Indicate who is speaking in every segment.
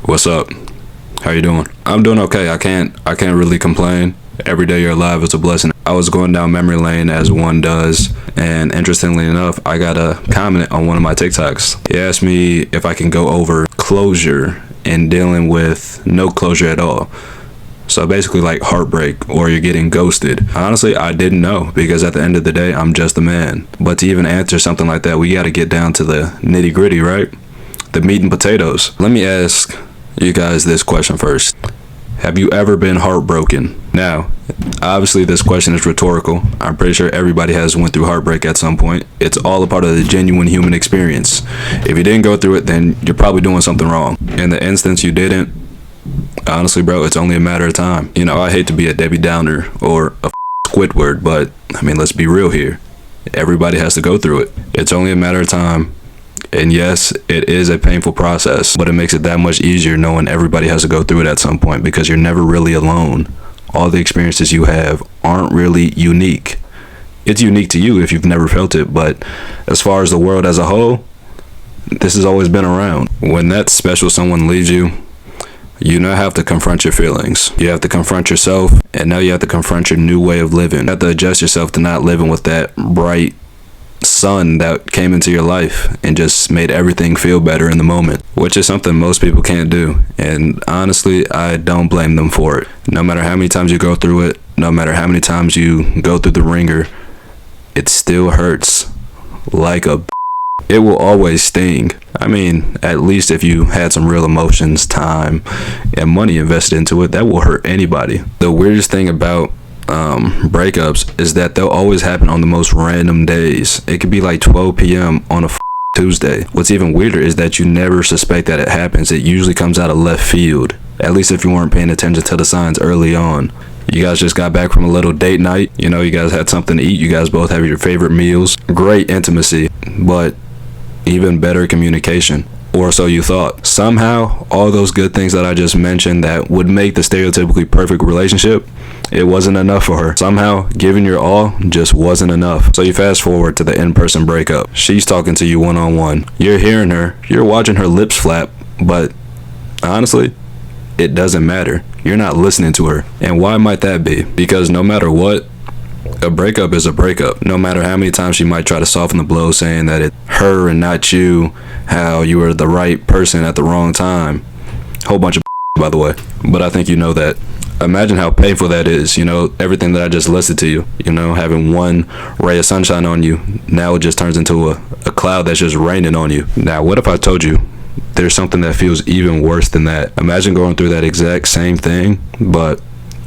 Speaker 1: What's up? How you doing? I'm doing okay. I can't really complain. Every day you're alive is a blessing. I was going down memory lane as one does, and interestingly enough, I got a comment on one of my TikToks. He asked me if I can go over closure and dealing with no closure at all. So basically like heartbreak or you're getting ghosted. Honestly, I didn't know because at the end of the day, I'm just a man. But to even answer something like that, we got to get down to the nitty gritty, right? The meat and potatoes. Let me ask you guys this question first. Have you ever been heartbroken? Now, obviously this question is rhetorical. I'm pretty sure everybody has went through heartbreak at some point. It's all a part of the genuine human experience. If you didn't go through it, then you're probably doing something wrong. In the instance you didn't, honestly, bro, it's only a matter of time. You know, I hate to be a Debbie Downer or a Squidward, but I mean, let's be real here. Everybody has to go through it. It's only a matter of time. And yes, it is a painful process, but it makes it that much easier knowing everybody has to go through it at some point because you're never really alone. All the experiences you have aren't really unique. It's unique to you if you've never felt it, but as far as the world as a whole, this has always been around. When that special someone leaves you, you now have to confront your feelings. You have to confront yourself, and now you have to confront your new way of living. You have to adjust yourself to not living with that bright sun that came into your life and just made everything feel better in the moment, which is something most people can't do. And honestly, I don't blame them for it. No matter how many times you go through it, no matter how many times you go through the ringer, it still hurts like a it will always sting. I mean, at least if you had some real emotions, time, and money invested into it, that will hurt anybody. The weirdest thing about breakups is that they'll always happen on the most random days. It could be like 12 p.m. on a Tuesday. What's even weirder is that you never suspect that it happens. It usually comes out of left field, at least if you weren't paying attention to the signs early on. You guys just got back from a little date night. You know, you guys had something to eat. You guys both have your favorite meals. Great intimacy, but even better communication. Or so you thought. Somehow, all those good things that I just mentioned that would make the stereotypically perfect relationship, it wasn't enough for her. Somehow, giving your all just wasn't enough. So you fast forward to the in-person breakup. She's talking to you one-on-one. You're hearing her. You're watching her lips flap. But honestly, it doesn't matter. You're not listening to her. And why might that be? Because no matter what, a breakup is a breakup. No matter how many times she might try to soften the blow, saying that it's her and not you, how you were the right person at the wrong time. Whole bunch of by the way. But I think you know that. Imagine how painful that is, you know, everything that I just listed to you, you know, having one ray of sunshine on you, now it just turns into a cloud that's just raining on you. Now, what if I told you there's something that feels even worse than that? Imagine going through that exact same thing, but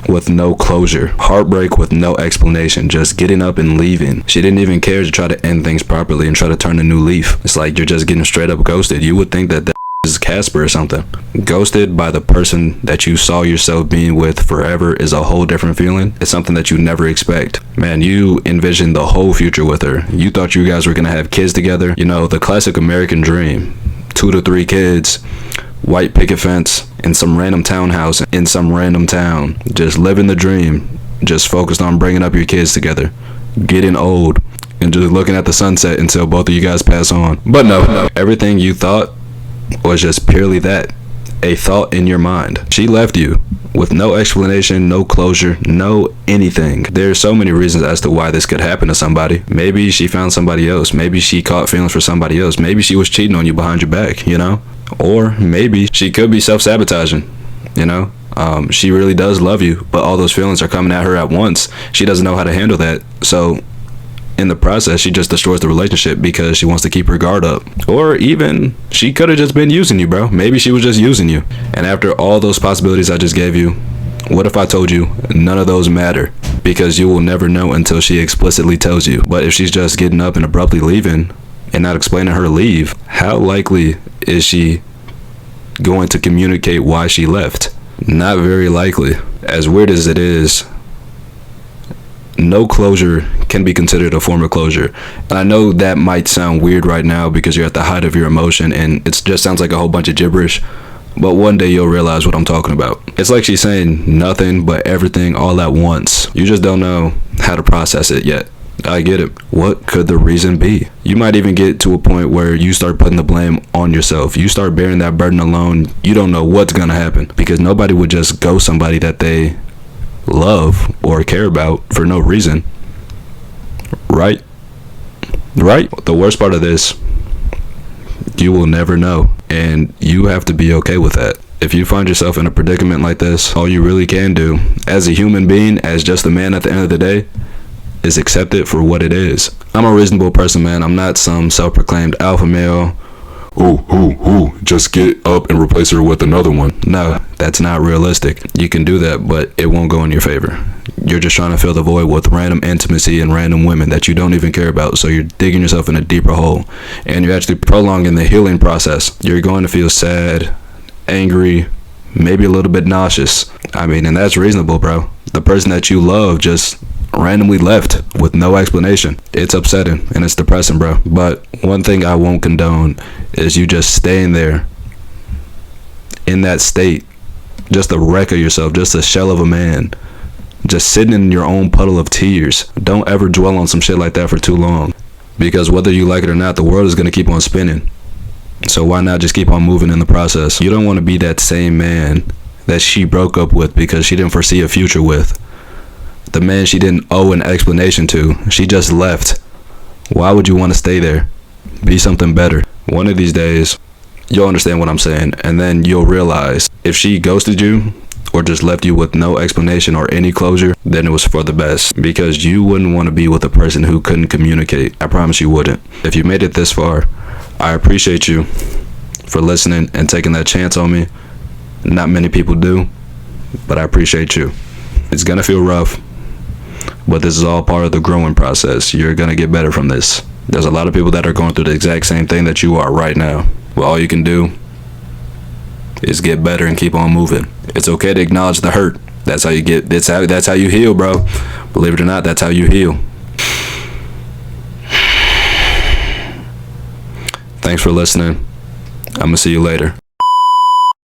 Speaker 1: with no closure. Heartbreak with no explanation, just getting up and leaving. She didn't even care to try to end things properly and try to turn a new leaf. It's like you're just getting straight up ghosted. You would think that is Casper or something. Ghosted by the person that you saw yourself being with forever is a whole different feeling. It's something that you never expect. Man, you envisioned the whole future with her. You thought you guys were gonna have kids together. You know, the classic American dream. 2 to 3 kids, white picket fence, in some random townhouse in some random town. Just living the dream. Just focused on bringing up your kids together. Getting old. And just looking at the sunset until both of you guys pass on. But no. Everything you thought was just purely that, a thought in your mind. She left you with no explanation, no closure, no anything. There's so many reasons as to why this could happen to somebody. Maybe she found somebody else. Maybe she caught feelings for somebody else. Maybe she was cheating on you behind your back, you know? Or maybe she could be self-sabotaging, you know? She really does love you, but all those feelings are coming at her at once. She doesn't know how to handle that. So in the process, she just destroys the relationship because she wants to keep her guard up. Or even she could have just been using you, bro. Maybe she was just using you. And after all those possibilities I just gave you, what if I told you none of those matter? Because you will never know until she explicitly tells you. But if she's just getting up and abruptly leaving and not explaining her leave, how likely is she going to communicate why she left? Not very likely. As weird as it is, no closure can be considered a form of closure. And I know that might sound weird right now because you're at the height of your emotion and it just sounds like a whole bunch of gibberish, but one day you'll realize what I'm talking about. It's like she's saying nothing but everything all at once. You just don't know how to process it yet. I get it. What could the reason be? You might even get to a point where you start putting the blame on yourself. You start bearing that burden alone. You don't know what's going to happen, because nobody would just ghost somebody that they love or care about for no reason. Right? Right? The worst part of this, you will never know, and you have to be okay with that. If you find yourself in a predicament like this, all you really can do as a human being, as just a man at the end of the day, is accept it for what it is. I'm a reasonable person, man. I'm not some self-proclaimed alpha male. Just get up and replace her with another one. No, that's not realistic. You can do that, but it won't go in your favor. You're just trying to fill the void with random intimacy and random women that you don't even care about, so you're digging yourself in a deeper hole, and you're actually prolonging the healing process. You're going to feel sad, angry, maybe a little bit nauseous. I mean, and that's reasonable, bro. The person that you love just randomly left with no explanation. It's upsetting and it's depressing, bro. But one thing I won't condone is you just staying there in that state, just a wreck of yourself, just a shell of a man, just sitting in your own puddle of tears. Don't ever dwell on some shit like that for too long, because whether you like it or not, the world is going to keep on spinning. So why not just keep on moving in the process? You don't want to be that same man that she broke up with because she didn't foresee a future with. The man she didn't owe an explanation to. She just left. Why would you want to stay there? Be something better. One of these days, you'll understand what I'm saying, and then you'll realize if she ghosted you or just left you with no explanation or any closure, then it was for the best, because you wouldn't want to be with a person who couldn't communicate. I promise you wouldn't. If you made it this far, I appreciate you for listening and taking that chance on me. Not many people do, but I appreciate you. It's gonna feel rough, but this is all part of the growing process. You're gonna get better from this. There's a lot of people that are going through the exact same thing that you are right now. Well, all you can do is get better and keep on moving. It's okay to acknowledge the hurt. That's how you get. That's how you heal, bro. Believe it or not, that's how you heal. Thanks for listening. I'm gonna see you later.